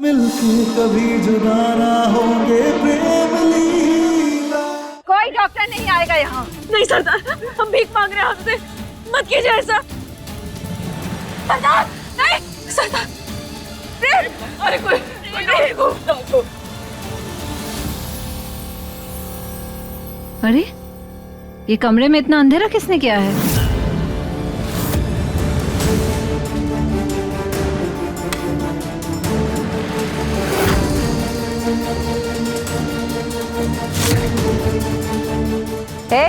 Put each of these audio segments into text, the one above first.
मिलके कभी जुदा ना होंगे प्रेम लीला। कोई डॉक्टर नहीं आएगा यहाँ। नहीं सरदार, हम भीख मांग रहे हैं आपसे, मत कीजिए ऐसा। सरदार नहीं, सरदार प्रेम, अरे कोई नहीं। अरे ये कमरे में इतना अंधेरा किसने किया है? ए,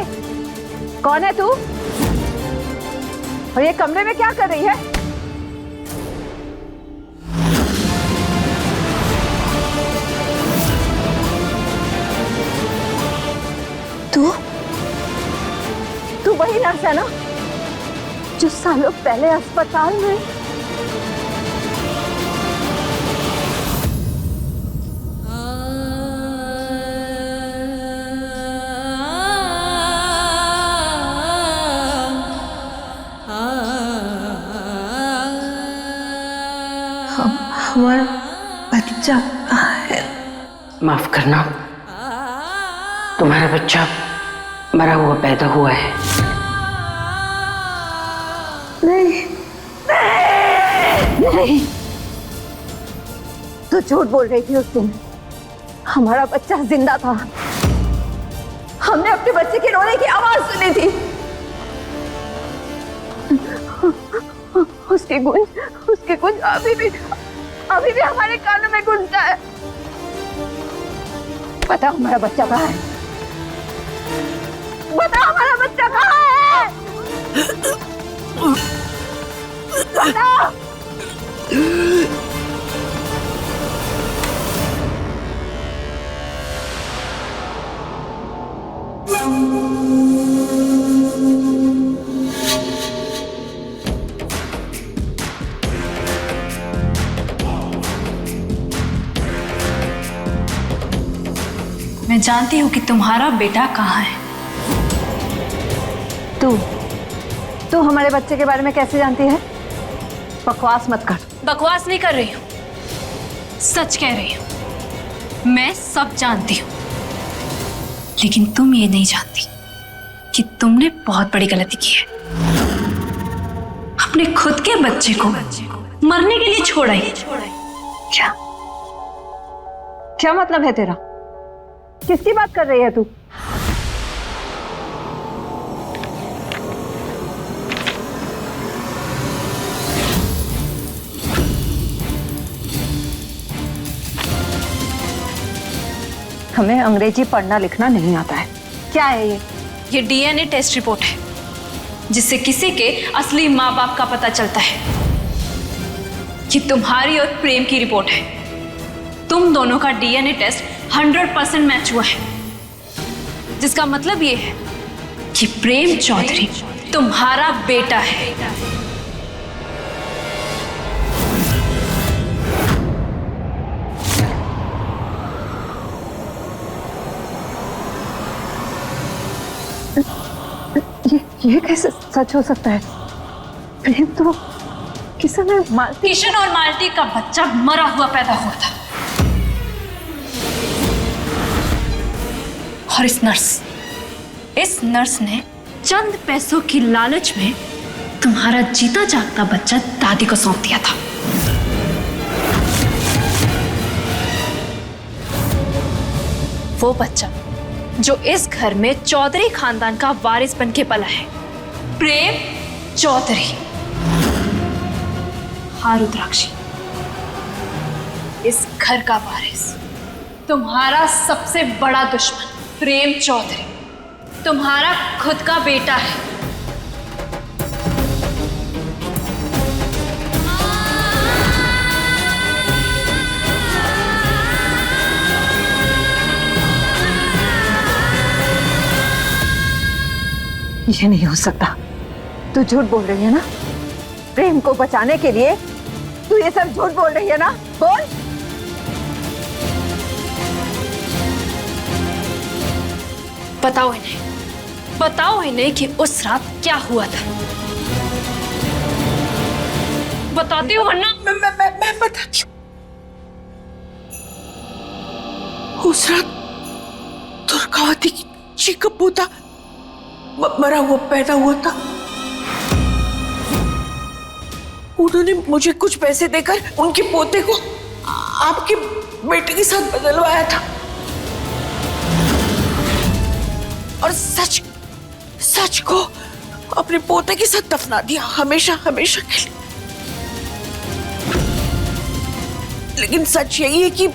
कौन है तू? और ये कमरे में क्या कर रही है? तू वही नर्स है ना जो सालों पहले अस्पताल में हमारा बच्चा कहाँ है? माफ करना, तुम्हारा बच्चा मरा हुआ पैदा हुआ है। नहीं नहीं, तू झूठ बोल रही थी उस दिन। हमारा बच्चा जिंदा था। हमने अपने बच्चे के रोने की आवाज सुनी थी। उसकी गूंज अभी भी हमारे कानों में गूंजता है। बता हमारा बच्चा कहाँ है? बता हमारा बच्चा कहाँ है? बता। मैं जानती हूँ कि तुम्हारा बेटा कहाँ है। तू हमारे बच्चे के बारे में कैसे जानती है? बकवास मत कर। बकवास नहीं कर रही हूँ, सच कह रही हूँ। मैं सब जानती हूँ, लेकिन तुम ये नहीं जानती कि तुमने बहुत बड़ी गलती की है। अपने खुद के बच्चे को मरने के लिए छोड़ा ही। क्या मतलब है तेरा? किसकी बात कर रही है तू? हमें अंग्रेजी पढ़ना लिखना नहीं आता है। क्या है ये? ये डीएनए टेस्ट रिपोर्ट है, जिससे किसी के असली माँ बाप का पता चलता है। ये तुम्हारी और प्रेम की रिपोर्ट है। तुम दोनों का डीएनए टेस्ट 100% मैच हुआ है, जिसका मतलब ये है कि प्रेम चौधरी तुम्हारा बेटा है। ये कैसे सच हो सकता है? प्रेम तो किशन और मालती का बच्चा मरा हुआ पैदा हुआ था। और इस नर्स ने चंद पैसों की लालच में तुम्हारा जीता जागता बच्चा दादी को सौंप दिया था। वो बच्चा जो इस घर में चौधरी खानदान का वारिस बनके पला है, प्रेम चौधरी। हाँ रुद्राक्षी, इस घर का वारिस तुम्हारा सबसे बड़ा दुश्मन प्रेम चौधरी तुम्हारा खुद का बेटा है। ये नहीं हो सकता। तू झूठ बोल रही है ना? प्रेम को बचाने के लिए तू ये सब झूठ बोल रही है ना? बोल। बताओ इन्हें कि उस रात क्या हुआ था। बताती हूँ वरना मैं बताती हूँ। उस रात दुर्गावती जी का पोता मरा हुआ पैदा हुआ था। उन्होंने मुझे कुछ पैसे देकर उनके पोते को आपके बेटे के साथ बदलवाया था और सच सच को अपने पोते के साथ दफना दिया, हमेशा हमेशा के लिए। लेकिन सच यही है कि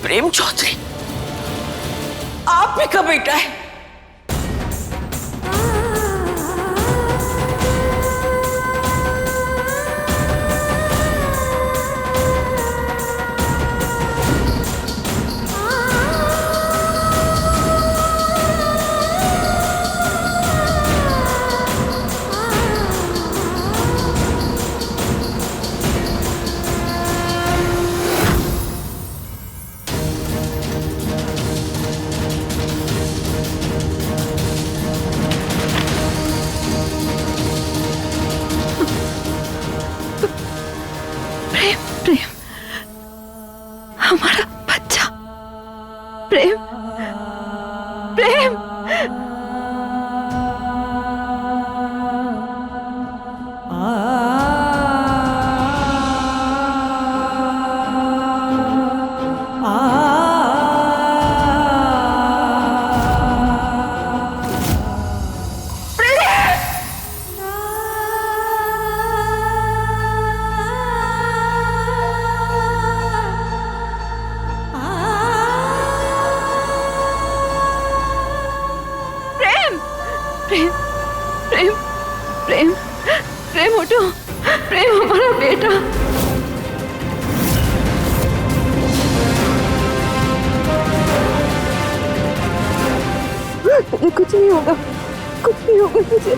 प्रेम चौधरी आप ही का बेटा है। प्रेम, हमारा बच्चा प्रेम, प्रेम। प्रेम, प्रेम, प्रेम, प्रेम उठो, प्रेम हमारा बेटा। तुझे कुछ नहीं होगा, कुछ नहीं होगा तुझे।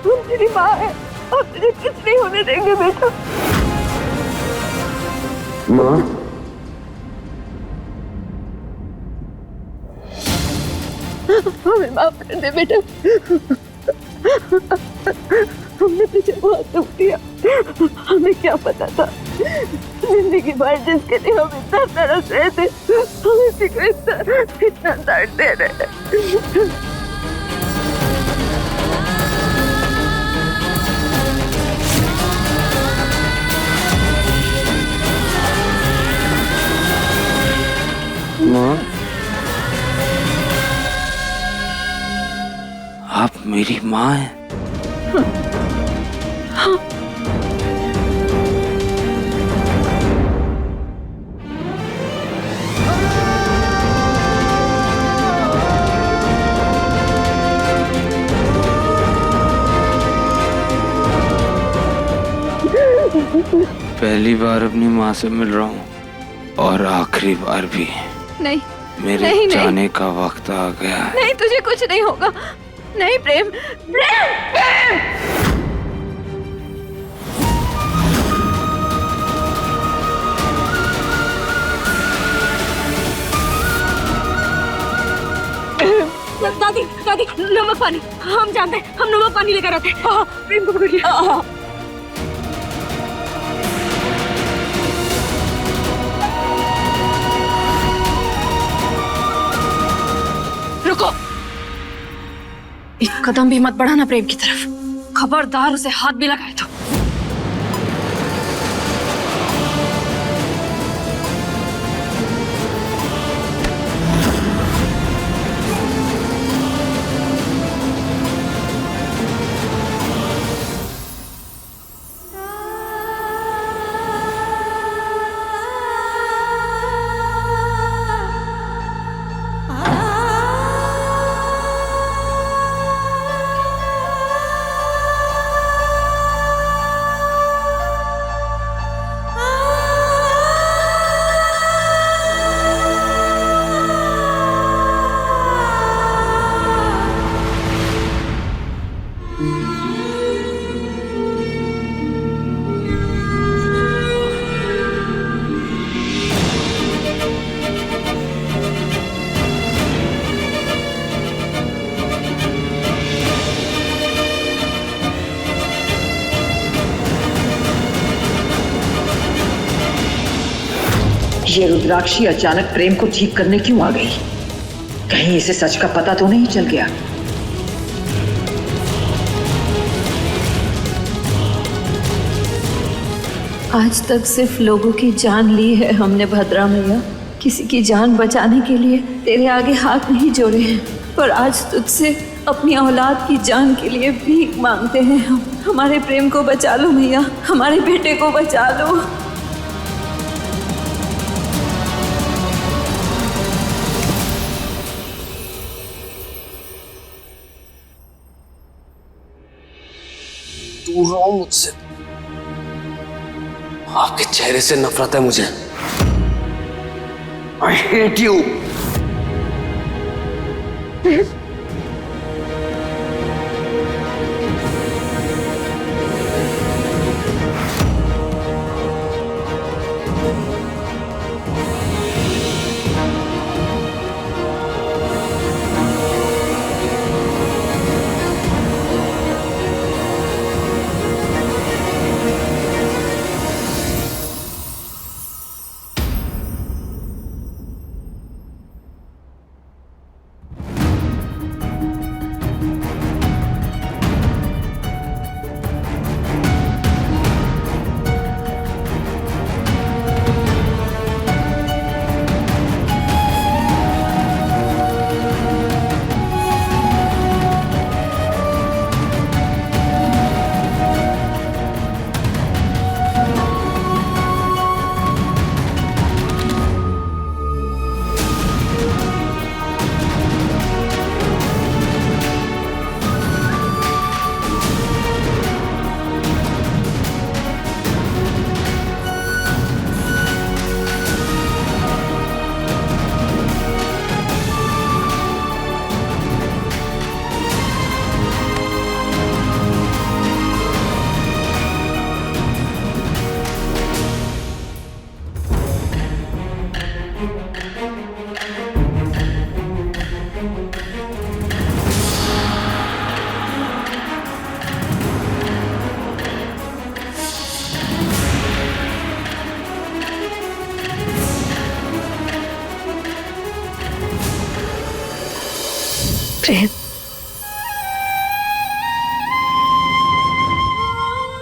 तुम तेरी माँ है और तुझे कुछ नहीं होने देंगे बेटा। माँ, हमें माफ कर दे बेटा, हमने तुझे बहुत दुख दिया। हमें क्या पता था जिंदगी भर जिसके लिए हम इतना तरस रहे थे, हम इसी को इतना दर्द दे रहे हैं। माँ, आप मेरी माँ हैं? हाँ। पहली बार अपनी माँ से मिल रहा हूँ और आखिरी बार भी। नहीं, मेरे नहीं, जाने नहीं। का वक्त आ गया है। नहीं, तुझे कुछ नहीं होगा। नहीं प्रेम, प्रेम, प्रेम। दादी, दादी, नमक पानी। हम जानते हैं, हम नमक पानी लेकर आते हैं। प्रेम को पकड़िए। रुको, एक कदम भी मत बढ़ाना प्रेम की तरफ। खबरदार उसे हाथ भी लगाए तो। ये रुद्राक्षी अचानक प्रेम को ठीक करने क्यों आ गई? कहीं इसे सच का पता तो नहीं चल गया? आज तक सिर्फ लोगों की जान ली है हमने भद्रा मैया। किसी की जान बचाने के लिए तेरे आगे हाथ नहीं जोड़े हैं, पर आज तुझसे अपनी औलाद की जान के लिए भीख मांगते हैं हम। हमारे प्रेम को बचा लो मैया, हमारे बेटे को बचा लो। दूर रहो मुझसे। आपके चेहरे से नफरत है मुझे। I hate you. प्रेम,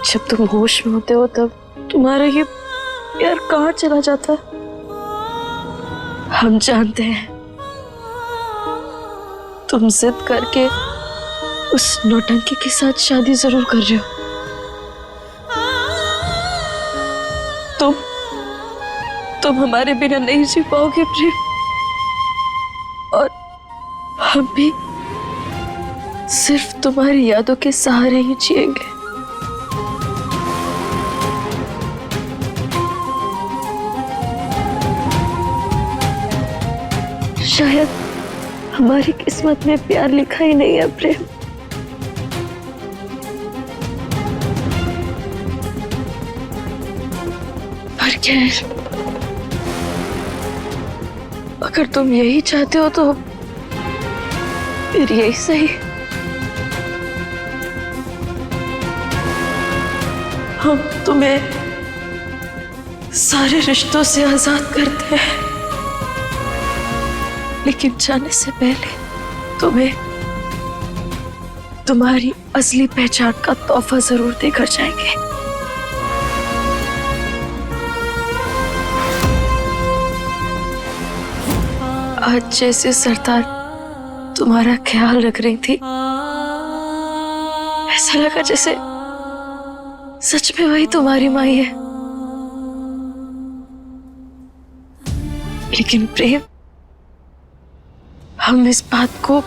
जब तुम होश में होते हो तब तुम्हारा ये प्यार कहाँ चला जाता है? हम जानते हैं तुम जिद करके उस नौटंकी के साथ शादी जरूर कर रहे हो। तुम हमारे बिना नहीं जी पाओगे प्रेम, और हम भी सिर्फ तुम्हारी यादों के सहारे ही जिएंगे। शायद हमारी किस्मत में प्यार लिखा ही नहीं है प्रेम। पर खैर, अगर तुम यही चाहते हो तो फिर यही सही। हम तुम्हें सारे रिश्तों से आजाद करते हैं, लेकिन जाने से पहले तुम्हें तुम्हारी असली पहचान का तोहफा जरूर देकर जाएंगे। आज जैसे सरदार तुम्हारा ख्याल रख रही थी, ऐसा लगा जैसे सच में वही तुम्हारी माई है। लेकिन प्रेम, हम इस बात को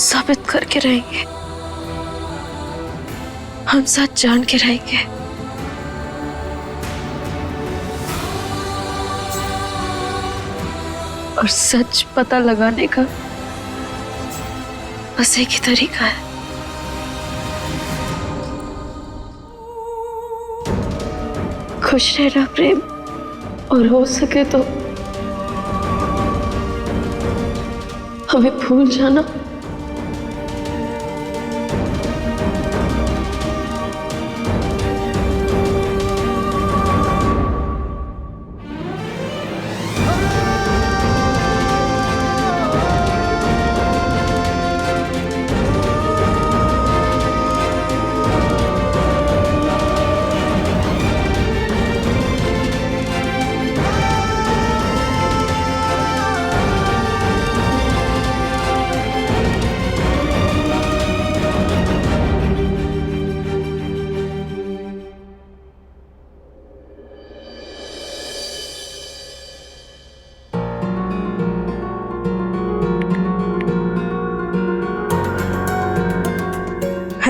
साबित करके रहेंगे, हम साथ जान के रहेंगे। और सच पता लगाने का बस एक ही तरीका है। खुश रहना प्रेम, और हो सके तो हमें भूल जाना।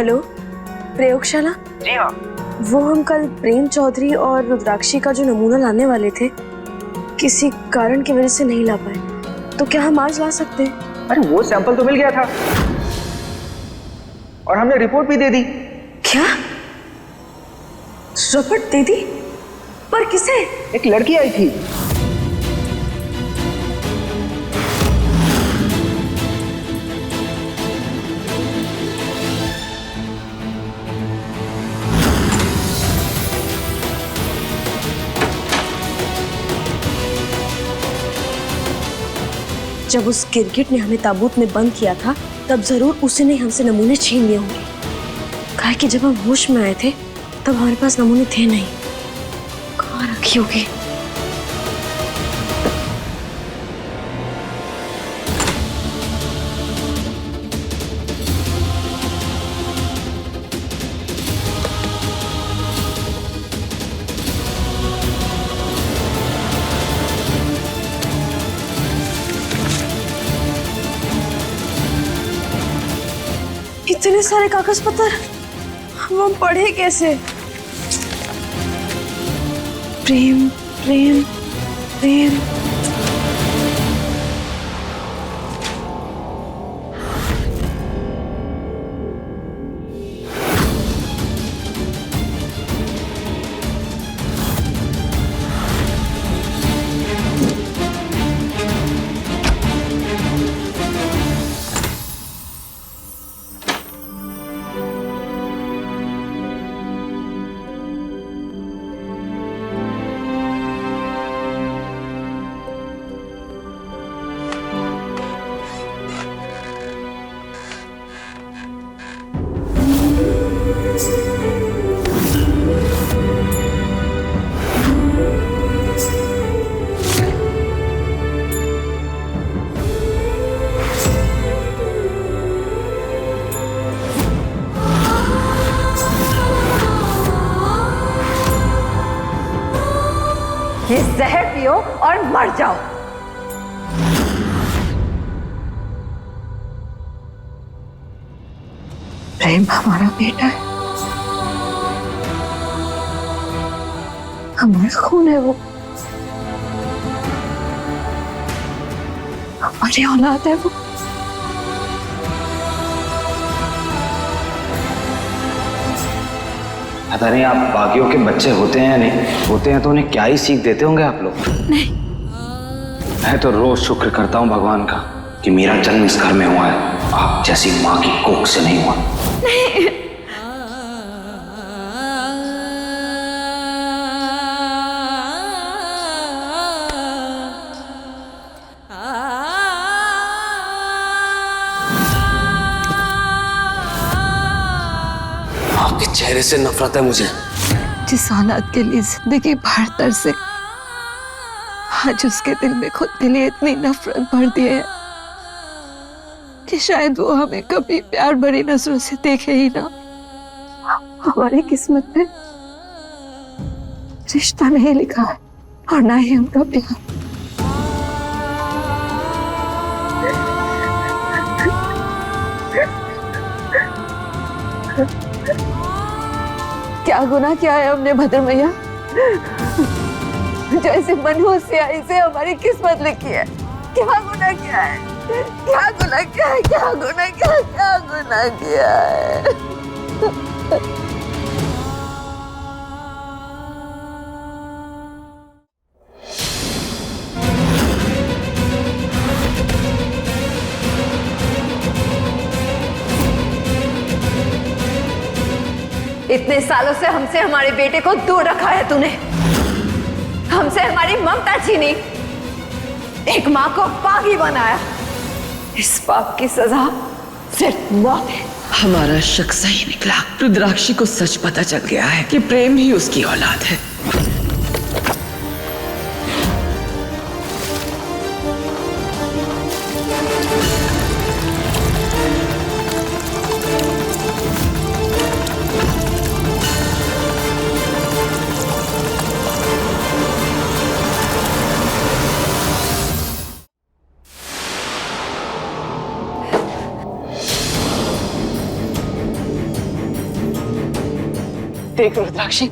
हेलो, प्रयोगशाला? जी हाँ। वो हम कल प्रेम चौधरी और रुद्राक्षी का जो नमूना लाने वाले थे, किसी कारण की वजह से नहीं ला पाए, तो क्या हम आज ला सकते हैं? अरे वो सैंपल तो मिल गया था और हमने रिपोर्ट भी दे दी। क्या रिपोर्ट दे दी? पर किसे? एक लड़की आई थी। जब उस गिरगिट ने हमें ताबूत में बंद किया था, तब जरूर उसी ने हमसे नमूने छीन लिए होंगे। कहा कि जब हम होश में आए थे तब हमारे पास नमूने थे नहीं। कहाँ रखी होगी? इतने सारे कागज पत्र हम पढ़े कैसे? प्रेम प्रेम प्रेम। ये जहर पियो और मर जाओ। प्रेम हमारा बेटा है, हमारा खून है, वो हमारी औलाद है। वो पता नहीं आप बागियों के बच्चे होते हैं या नहीं होते हैं, तो उन्हें क्या ही सीख देते होंगे आप लोग। नहीं, मैं तो रोज शुक्र करता हूँ भगवान का कि मेरा जन्म इस घर में हुआ है, आप जैसी माँ की कोख से नहीं हुआ। नहीं। आपके चेहरे से नफरत है मुझे। जिस औलाद के लिए जिंदगी भर तरसे, आज उसके दिल में खुद के लिए इतनी नफरत भर दी है कि शायद वो हमें कभी प्यार भरी नजरों से देखे ही ना। हमारी किस्मत में रिश्ता नहीं लिखा है और ना ही उनका प्यार। क्या गुनाह किया है हमने भद्र मैया, जो ऐसे मनहूस स्याही से हमारी किस्मत लिखी है? क्या गुनाह किया है? क्या गुनाह किया है? क्या गुनाह किया है? क्या गुनाह किया है? इतने सालों से हमसे हमारे बेटे को दूर रखा है तूने, हमसे हमारी ममता छीनी, एक माँ को बागी बनाया। इस पाप की सजा सिर्फ मौत है। हमारा शक सही निकला। रुद्राक्षी को सच पता चल गया है कि प्रेम ही उसकी औलाद है। देख रुद्राक्षी,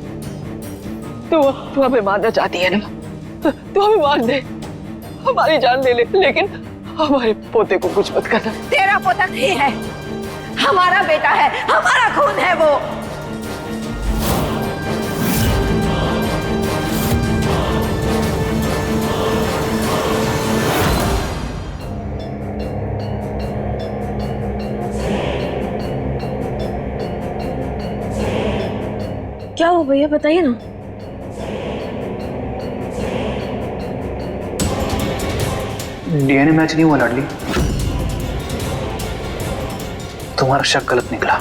तू हमें मारना चाहती है ना, तू हमें मार दे, हमारी जान ले ले, लेकिन हमारे पोते को कुछ मत करना। तेरा पोता नहीं है, हमारा बेटा है, हमारा खून है वो। क्या हो भैया, बताइए ना। डीएनए मैच नहीं हुआ लाडली, तुम्हारा शक गलत निकला।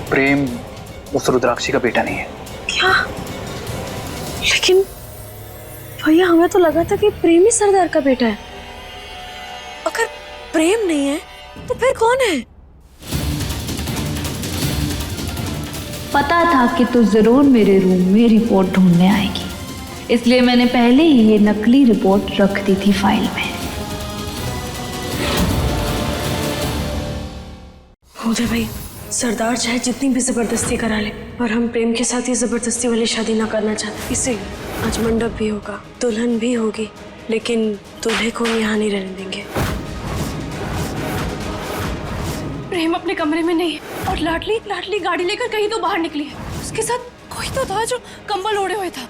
प्रेम उस रुद्राक्षी का बेटा नहीं है। क्या? लेकिन भैया हमें तो लगा था कि प्रेम ही सरदार का बेटा है। अगर प्रेम नहीं है तो फिर कौन है? पता था कि तू जरूर मेरे रूम में रिपोर्ट ढूंढने आएगी, इसलिए मैंने पहले ही ये नकली रिपोर्ट रख दी थी फाइल में। उदय भाई, सरदार चाहे जितनी भी जबरदस्ती करा ले, पर हम प्रेम के साथ ये जबरदस्ती वाली शादी ना करना चाहते। इसीलिए आज मंडप भी होगा, दुल्हन भी होगी, लेकिन दूल्हे को यहाँ नहीं रहने देंगे। प्रेम अपने कमरे में नहीं है और लाडली गाड़ी लेकर कहीं तो बाहर निकली है। उसके साथ कोई तो था जो कंबल ओढ़े हुए था।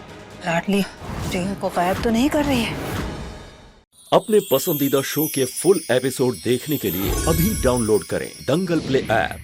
लाडली प्रेम को गायब तो नहीं कर रही है। अपने पसंदीदा शो के फुल एपिसोड देखने के लिए अभी डाउनलोड करें दंगल प्ले ऐप।